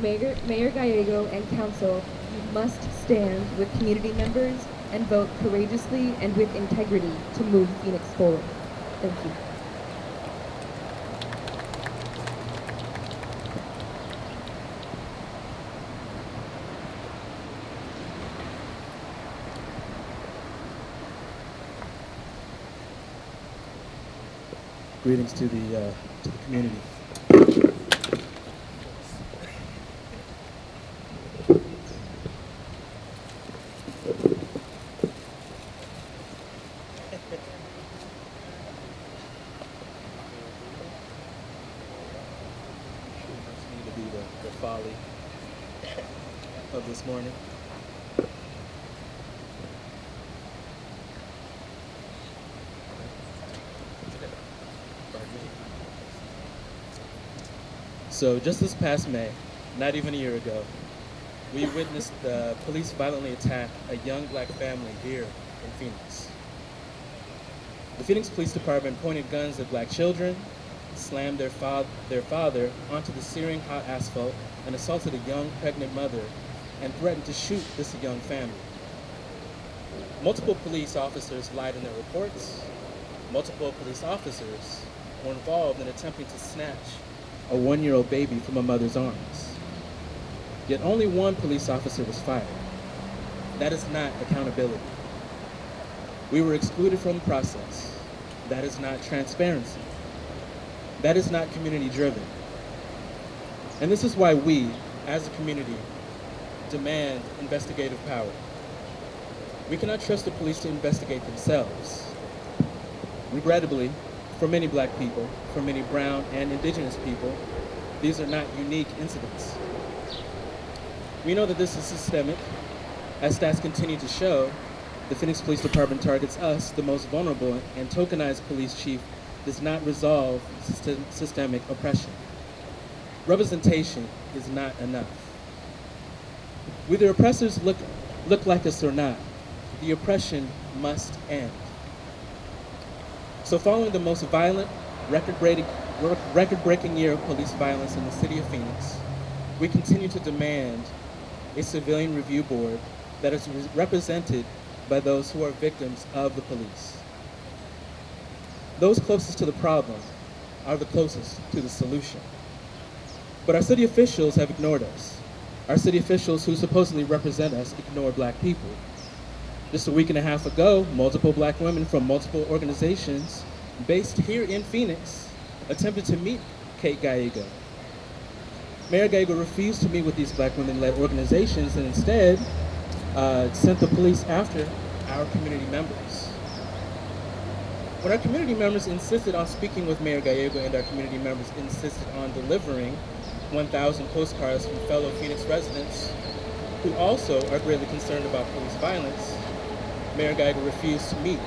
Mayor Gallego and Council, you must stand with community members and vote courageously and with integrity to move Phoenix forward. Thank you. Greetings to the community. Need to be the folly of this morning. So just this past May, not even a year ago, we witnessed the police violently attack a young black family here in Phoenix. The Phoenix Police Department pointed guns at black children, slammed their father onto the searing hot asphalt, and assaulted a young pregnant mother and threatened to shoot this young family. Multiple police officers lied in their reports. Multiple police officers were involved in attempting to snatch a 1-year-old baby from a mother's arms. Yet only one police officer was fired. That is not accountability. We were excluded from the process. That is not transparency. That is not community driven. And this is why we, as a community, demand investigative power. We cannot trust the police to investigate themselves. Regrettably, for many black people, for many brown and indigenous people, these are not unique incidents. We know that this is systemic. As stats continue to show, the Phoenix Police Department targets us, the most vulnerable, and tokenized police chief does not resolve systemic oppression. Representation is not enough. Whether the oppressors look like us or not, the oppression must end. So following the most violent, record-breaking year of police violence in the city of Phoenix, we continue to demand a civilian review board that is represented by those who are victims of the police. Those closest to the problem are the closest to the solution. But our city officials have ignored us. Our city officials who supposedly represent us ignore black people. Just a week and a half ago, multiple black women from multiple organizations based here in Phoenix attempted to meet Kate Gallego. Mayor Gallego refused to meet with these black women-led organizations and instead sent the police after our community members. When our community members insisted on speaking with Mayor Gallego and our community members insisted on delivering 1,000 postcards from fellow Phoenix residents who also are greatly concerned about police violence, Mayor Gallego refused to meet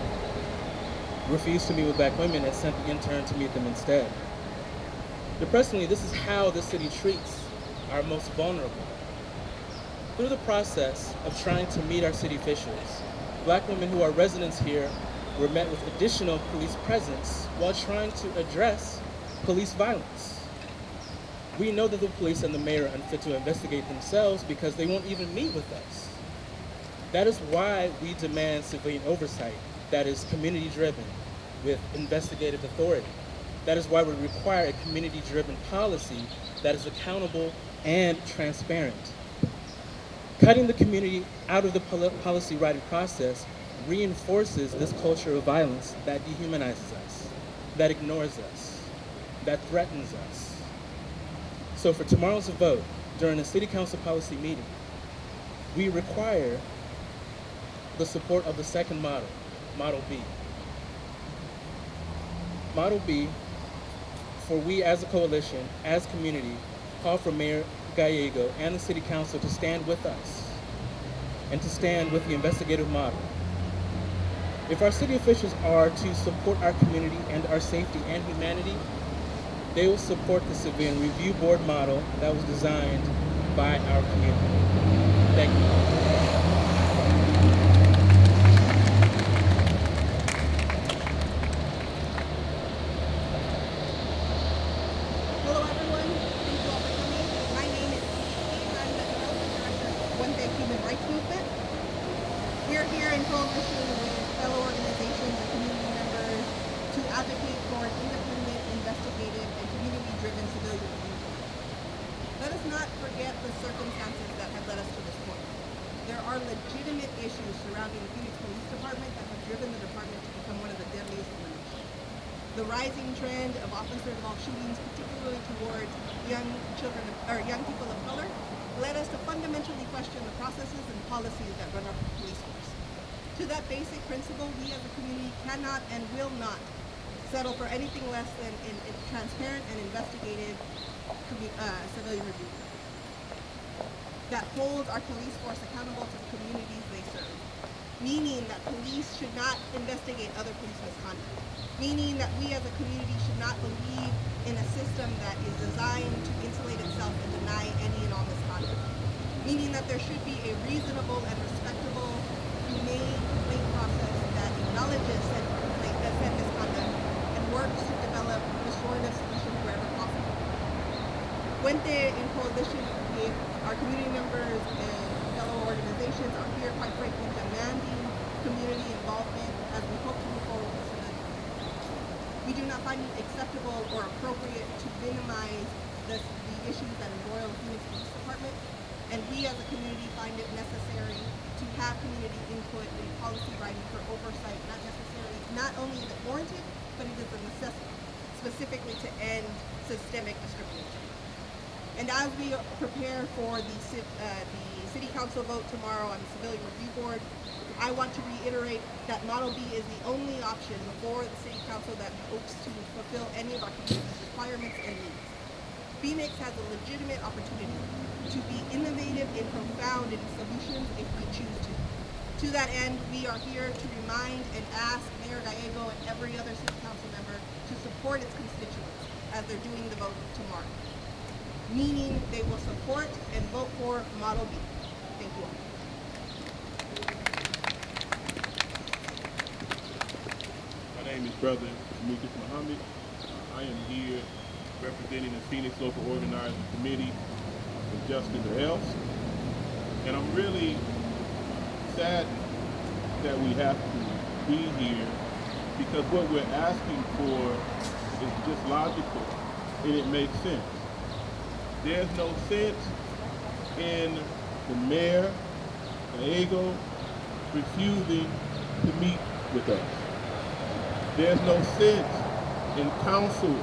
with black women and sent the intern to meet them instead. Depressingly, this is how the city treats our most vulnerable. Through the process of trying to meet our city officials, black women who are residents here were met with additional police presence while trying to address police violence. We know that the police and the mayor are unfit to investigate themselves because they won't even meet with us. That is why we demand civilian oversight that is community-driven with investigative authority. That is why we require a community-driven policy that is accountable and transparent. Cutting the community out of the policy writing process reinforces this culture of violence that dehumanizes us, that ignores us, that threatens us. So for tomorrow's vote, during a city council policy meeting, we require the support of the second model, Model B. Model B, for we as a coalition, as community, call for Mayor Gallego and the City Council to stand with us and to stand with the investigative model. If our city officials are to support our community and our safety and humanity, they will support the civilian review board model that was designed by our community. Thank you. Hello everyone, thank you all for coming. My name is us not forget the circumstances that have led us to this point. There are legitimate issues surrounding the Phoenix Police Department that have driven the department to become one of the deadliest in the nation. The rising trend of officer-involved shootings, particularly towards young children or young people of color, led us to fundamentally question the processes and policies that run our police force. To that basic principle, we as a community cannot and will not settle for anything less than a transparent and investigative civilian review that holds our police force accountable to the communities they serve, meaning that police should not investigate other police misconduct, meaning that we as a community should not believe in a system that is designed to insulate itself and deny any and all misconduct, meaning that there should be a reasonable and respectable, humane complaint process that acknowledges said misconduct and works to develop restorative solutions wherever possible. Puente, in coalition with our community members and fellow organizations, are here, quite frankly, demanding community involvement as we hope to move forward with civilian. We do not find it acceptable or appropriate to minimize the issues that embroil the Phoenix Police Department, and we as a community find it necessary to have community input in policy writing for oversight, not only is it warranted, but it is a necessity, specifically to end systemic discrimination. And as we prepare for the City Council vote tomorrow on the Civilian Review Board, I want to reiterate that Model B is the only option before the City Council that hopes to fulfill any of our community's requirements and needs. Phoenix has a legitimate opportunity to be innovative and profound in solutions if we choose to. To that end, we are here to remind and ask Mayor Gallego and every other City Council member to support its constituents as they're doing the vote tomorrow, meaning they will support and vote for Model B. Thank you all. My name is Brother Demetrius Muhammad. I am here representing the Phoenix Local Organizing Committee for Justice or Else. And I'm really saddened that we have to be here because what we're asking for is just logical and it makes sense. There's no sense in the mayor, Gallego, refusing to meet with us. There's no sense in council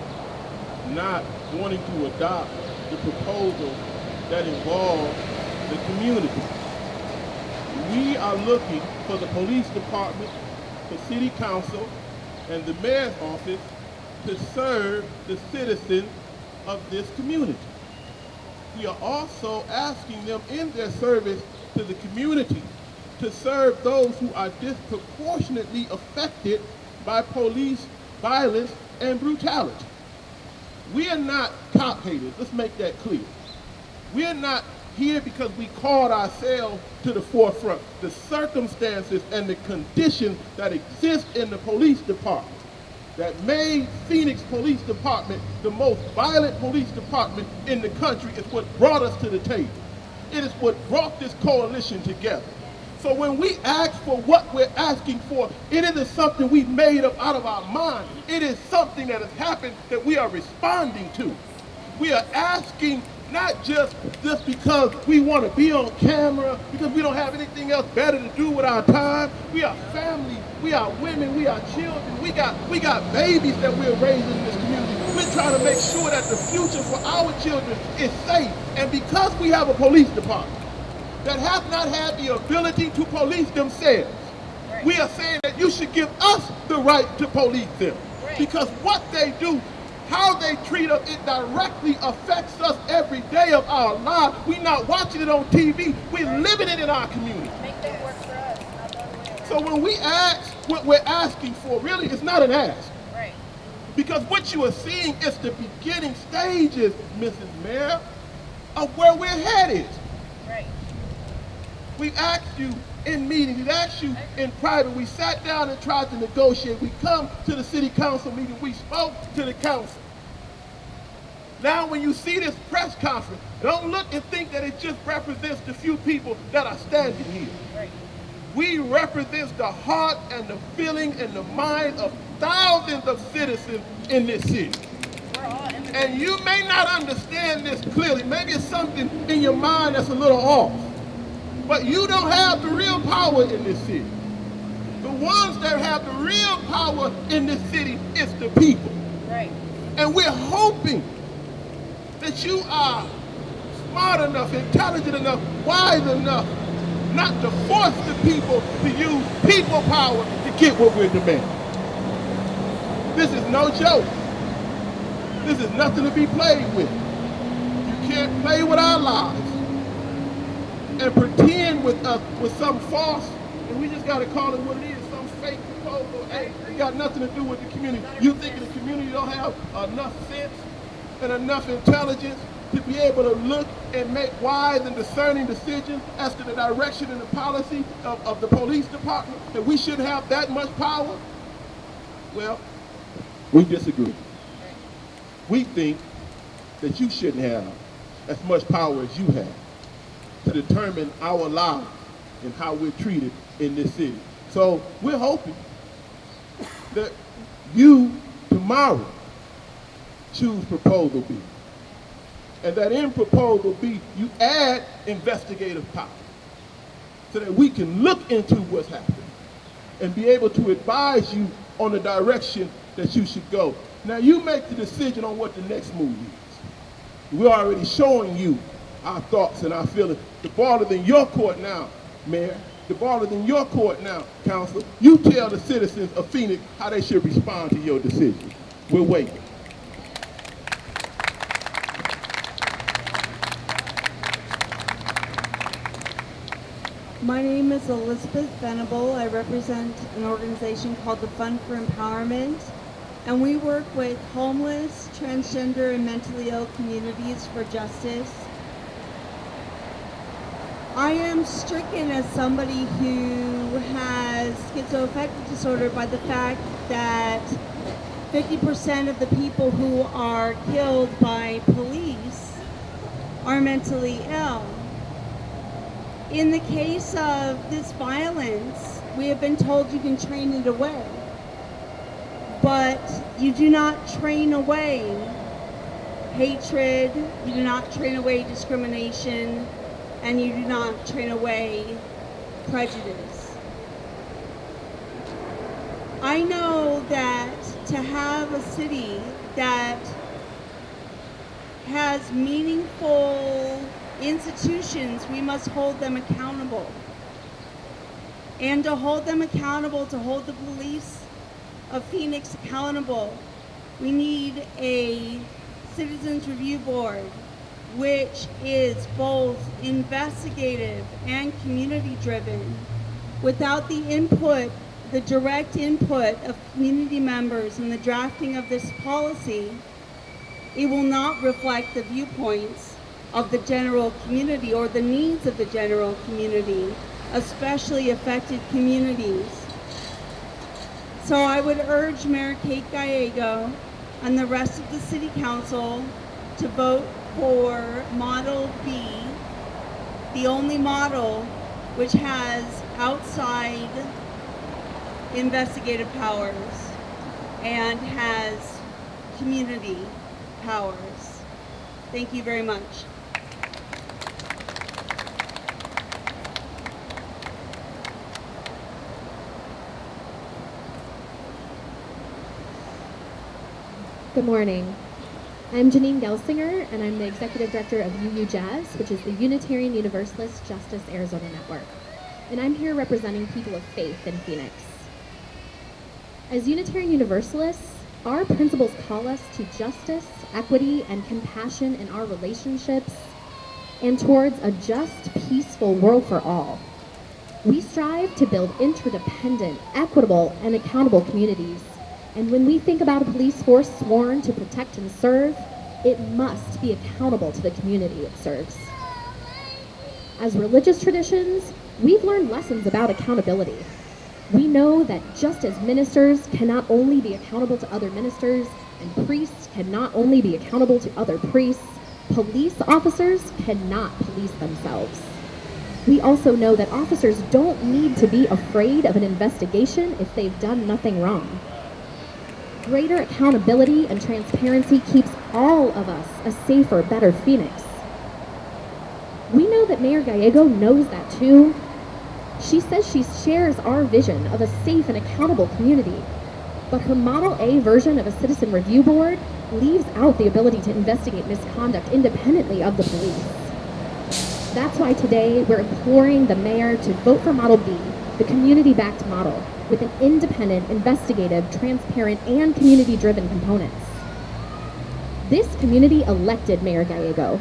not wanting to adopt the proposal that involves the community. We are looking for the police department, the city council, and the mayor's office to serve the citizens of this community. We are also asking them in their service to the community to serve those who are disproportionately affected by police violence and brutality. We are not cop haters, let's make that clear. We are not here because we called ourselves to the forefront. The circumstances and the conditions that exist in the police department that made Phoenix Police Department the most violent police department in the country is what brought us to the table. It is what brought this coalition together. So when we ask for what we're asking for, it isn't something we made up out of our mind. It is something that has happened that we are responding to. We are asking not just because we want to be on camera, because we don't have anything else better to do with our time. We are family, we are women, we are children, we got babies that we're raising in this community. We're trying to make sure that the future for our children is safe. And because we have a police department that has not had the ability to police themselves, we are saying that you should give us the right to police them. Because what they do, how they treat us, it directly affects us every day of our lives. We're not watching it on TV, we're living it in our community. Make them work for us, not the other way around. So when we ask, what we're asking for really is not an ask. Right. Because what you are seeing is the beginning stages, Mrs. Mayor, of where we're headed. Right. We've asked you in meetings, we've asked you in private, we sat down and tried to negotiate. We come to the city council meeting, we spoke to the council. Now when you see this press conference, don't look and think that it just represents the few people that are standing here. Right. We represent the heart and the feeling and the mind of thousands of citizens in this city. We're all in And you may not understand this clearly. Maybe it's something in your mind that's a little off. But you don't have the real power in this city. The ones that have the real power in this city is the people. Right. And we're hoping that you are smart enough, intelligent enough, wise enough not to force the people to use people power to get what we're demanding. This is no joke. This is nothing to be played with. You can't play with our lives and pretend with us with some false, and we just got to call it what it is, some fake proposal. Hey, it got nothing to do with the community. You think the community don't have enough sense and enough intelligence to be able to look and make wise and discerning decisions as to the direction and the policy of the police department, that we should have that much power? Well, we disagree. We think that you shouldn't have as much power as you have to determine our lives and how we're treated in this city. So we're hoping that you tomorrow choose proposal B. And that in proposal B, you add investigative power so that we can look into what's happening and be able to advise you on the direction that you should go. Now you make the decision on what the next move is. We're already showing you our thoughts and our feelings. The ball is in your court now, Mayor. The ball is in your court now, Council. You tell the citizens of Phoenix how they should respond to your decision. We're waiting. My name is Elizabeth Venable. I represent an organization called the Fund for Empowerment, and we work with homeless, transgender, and mentally ill communities for justice. I am stricken as somebody who has schizoaffective disorder by the fact that 50% of the people who are killed by police are mentally ill. In the case of this violence, we have been told you can train it away. But you do not train away hatred, you do not train away discrimination, and you do not train away prejudice. I know that to have a city that has meaningful institutions, we must hold them accountable. And to hold them accountable, to hold the police of Phoenix accountable, we need a Citizens Review Board, which is both investigative and community driven. Without the input, the direct input of community members in the drafting of this policy, it will not reflect the viewpoints of the general community or the needs of the general community, especially affected communities. So I would urge Mayor Kate Gallego and the rest of the City Council to vote for Model B, the only model which has outside investigative powers and has community powers. Thank you very much. Good morning. I'm Janine Gelsinger, and I'm the Executive Director of UU Jazz, which is the Unitarian Universalist Justice Arizona Network. And I'm here representing people of faith in Phoenix. As Unitarian Universalists, our principles call us to justice, equity, and compassion in our relationships, and towards a just, peaceful world for all. We strive to build interdependent, equitable, and accountable communities. And when we think about a police force sworn to protect and serve, it must be accountable to the community it serves. As religious traditions, we've learned lessons about accountability. We know that just as ministers cannot only be accountable to other ministers, and priests cannot only be accountable to other priests, police officers cannot police themselves. We also know that officers don't need to be afraid of an investigation if they've done nothing wrong. Greater accountability and transparency keeps all of us a safer, better Phoenix. We know that Mayor Gallego knows that too. She says she shares our vision of a safe and accountable community, but her Model A version of a citizen review board leaves out the ability to investigate misconduct independently of the police. That's why today we're imploring the mayor to vote for Model B, the community-backed model, with an independent, investigative, transparent, and community-driven components. This community elected Mayor Gallego,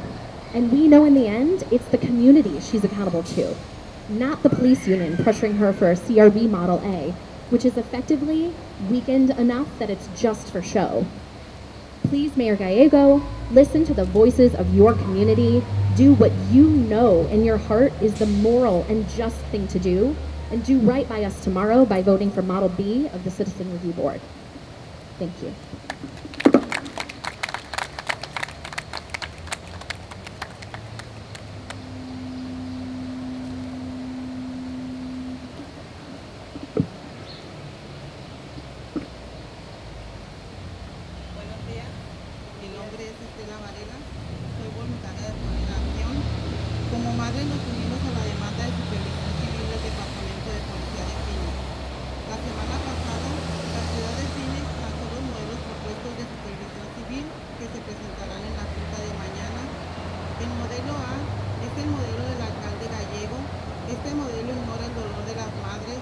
and we know in the end, it's the community she's accountable to, not the police union pressuring her for a CRB Model A, which is effectively weakened enough that it's just for show. Please, Mayor Gallego, listen to the voices of your community, do what you know in your heart is the moral and just thing to do, and do right by us tomorrow by voting for Model B of the Citizen Review Board. Thank you. Buenos días, mi nombre es soy voluntaria de coordinación. Como madre nos unimos a la demanda de supervisión civil del Departamento de Policía de Phoenix. La semana pasada, la ciudad de Phoenix lanzó los modelos propuestos de supervisión civil que se presentarán en la junta de mañana. El modelo A es el modelo del alcalde Gallego. Este modelo ignora el dolor de las madres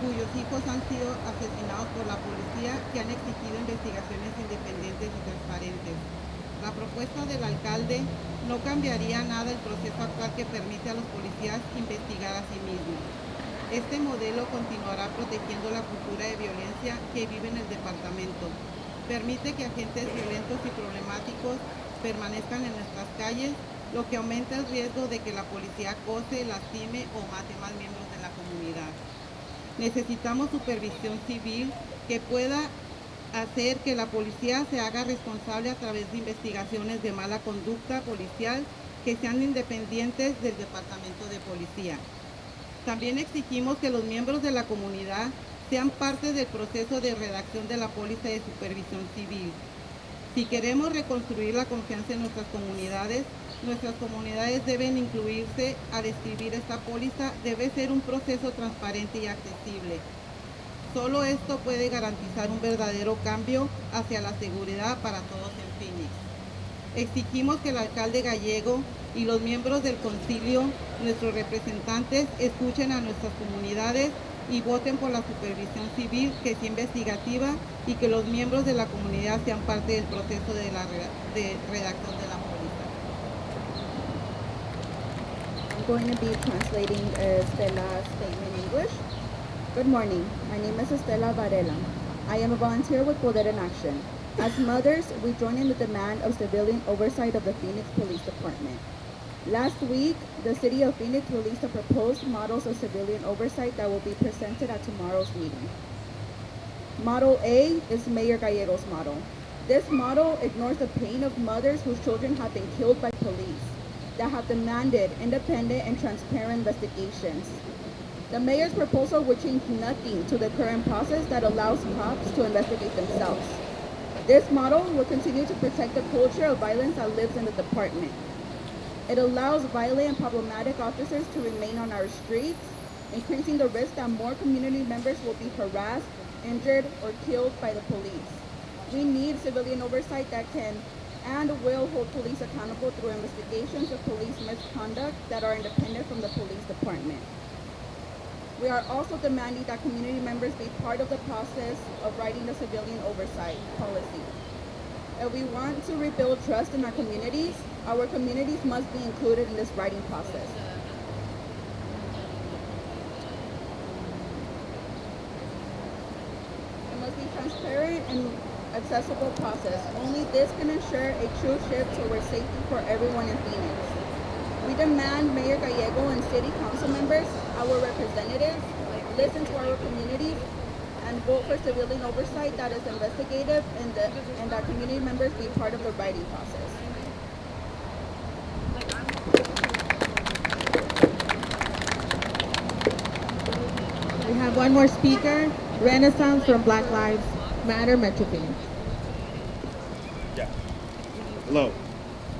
cuyos hijos han sido asesinados por la policía, que han exigido investigaciones independientes y transparentes. La propuesta del alcalde no cambiaría nada el proceso actual que permite a los policías investigar a sí mismos. Este modelo continuará protegiendo la cultura de violencia que vive en el departamento. Permite que agentes violentos y problemáticos permanezcan en nuestras calles, lo que aumenta el riesgo de que la policía acose, lastime o mate más miembros de la comunidad. Necesitamos supervisión civil que pueda hacer que la policía se haga responsable a través de investigaciones de mala conducta policial que sean independientes del Departamento de Policía. También exigimos que los miembros de la comunidad sean parte del proceso de redacción de la póliza de supervisión civil. Si queremos reconstruir la confianza en nuestras comunidades deben incluirse al escribir esta póliza. Debe ser un proceso transparente y accesible. Solo esto puede garantizar un verdadero cambio hacia la seguridad para todos en Phoenix. Exigimos que el alcalde Gallego y los miembros del concilio, nuestros representantes, escuchen a nuestras comunidades y voten por la supervisión civil que sea investigativa y que los miembros de la comunidad sean parte del proceso de redacción de la póliza. I'm going to be translating Estela's statement in English. Good morning. My name is Estela Varela. I am a volunteer with Poder in Action. As mothers, we join in the demand of civilian oversight of the Phoenix Police Department. Last week, the City of Phoenix released a proposed models of civilian oversight that will be presented at tomorrow's meeting. Model A is Mayor Gallego's model. This model ignores the pain of mothers whose children have been killed by police that have demanded independent and transparent investigations. The mayor's proposal would change nothing to the current process that allows cops to investigate themselves. This model will continue to protect the culture of violence that lives in the department. It allows violent and problematic officers to remain on our streets, increasing the risk that more community members will be harassed, injured, or killed by the police. We need civilian oversight that can and will hold police accountable through investigations of police misconduct that are independent from the police department. We are also demanding that community members be part of the process of writing the civilian oversight policy. If we want to rebuild trust in our communities must be included in this writing process. It must be transparent and accessible process. Only this can ensure a true shift towards safety for everyone in Phoenix. We demand Mayor Gallego and City Council members, our representatives, listen to our communities and vote for civilian oversight that is investigative and that community members be part of the writing process. We have one more speaker, Renaissance from Black Lives. Matter Metro Phoenix. Yeah. Hello.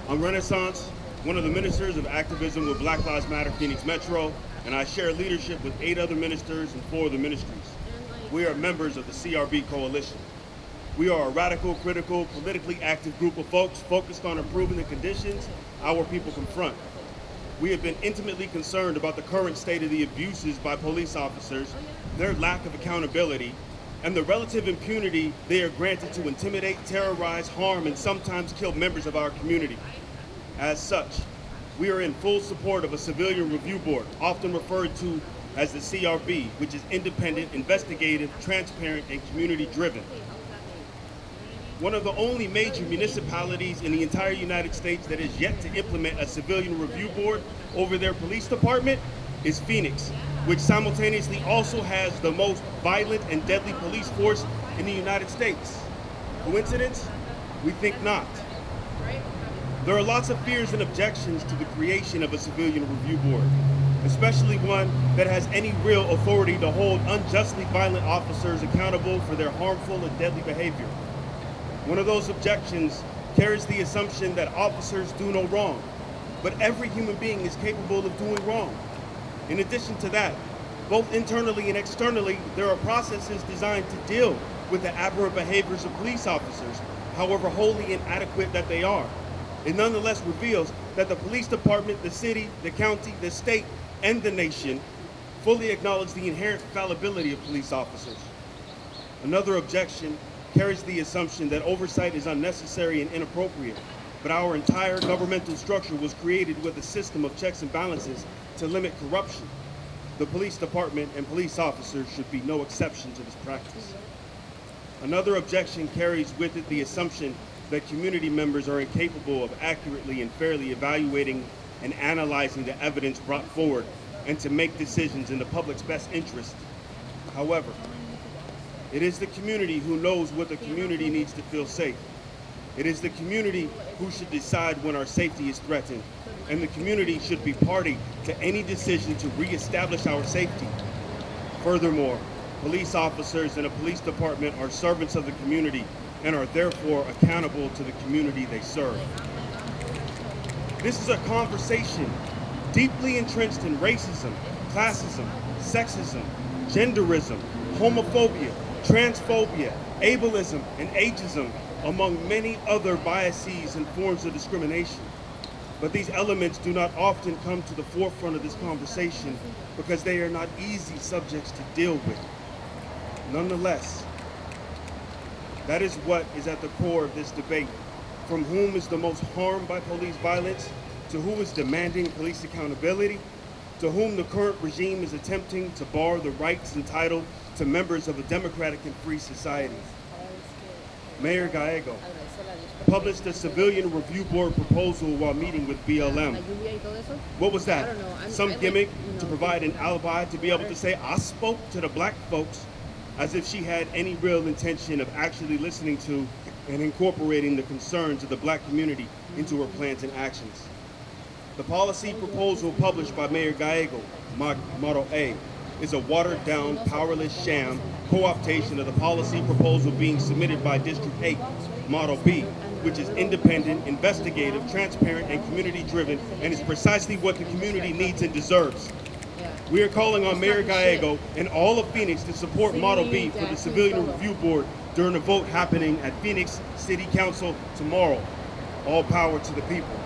I'm Renaissance, one of the ministers of activism with Black Lives Matter Phoenix Metro, and I share leadership with 8 other ministers and 4 other ministries. We are members of the CRB Coalition. We are a radical, critical, politically active group of folks focused on improving the conditions our people confront. We have been intimately concerned about the current state of the abuses by police officers, their lack of accountability, and the relative impunity they are granted to intimidate, terrorize, harm, and sometimes kill members of our community. As such, we are in full support of a civilian review board, often referred to as the CRB, which is independent, investigative, transparent, and community-driven. One of the only major municipalities in the entire United States that is yet to implement a civilian review board over their police department is Phoenix, which simultaneously also has the most violent and deadly police force in the United States. Coincidence? We think not. There are lots of fears and objections to the creation of a civilian review board, especially one that has any real authority to hold unjustly violent officers accountable for their harmful and deadly behavior. One of those objections carries the assumption that officers do no wrong, but every human being is capable of doing wrong. In addition to that, both internally and externally, there are processes designed to deal with the aberrant behaviors of police officers, however wholly inadequate that they are. It nonetheless reveals that the police department, the city, the county, the state, and the nation fully acknowledge the inherent fallibility of police officers. Another objection carries the assumption that oversight is unnecessary and inappropriate, but our entire governmental structure was created with a system of checks and balances to limit corruption. The police department and police officers should be no exception to this practice. Another objection carries with it the assumption that community members are incapable of accurately and fairly evaluating and analyzing the evidence brought forward and to make decisions in the public's best interest. However, it is the community who knows what the community needs to feel safe. It is the community who should decide when our safety is threatened, and the community should be party to any decision to reestablish our safety. Furthermore, police officers in a police department are servants of the community and are therefore accountable to the community they serve. This is a conversation deeply entrenched in racism, classism, sexism, genderism, homophobia, transphobia, ableism, and ageism, among many other biases and forms of discrimination. But these elements do not often come to the forefront of this conversation because they are not easy subjects to deal with. Nonetheless, that is what is at the core of this debate. From whom is the most harmed by police violence, to who is demanding police accountability, to whom the current regime is attempting to bar the rights entitled to members of a democratic and free society. Mayor Gallego published a civilian review board proposal while meeting with BLM. What was that? Some gimmick to provide an alibi to be able to say, I spoke to the black folks, as if she had any real intention of actually listening to and incorporating the concerns of the black community into her plans and actions. The policy proposal published by Mayor Gallego, Model A, is a watered-down, powerless sham co-optation of the policy proposal being submitted by District 8, Model B, which is independent, investigative, transparent, and community-driven, and is precisely what the community needs and deserves. We are calling on Mayor Gallego and all of Phoenix to support Model B for the Civilian Review Board during a vote happening at Phoenix City Council tomorrow. All power to the people.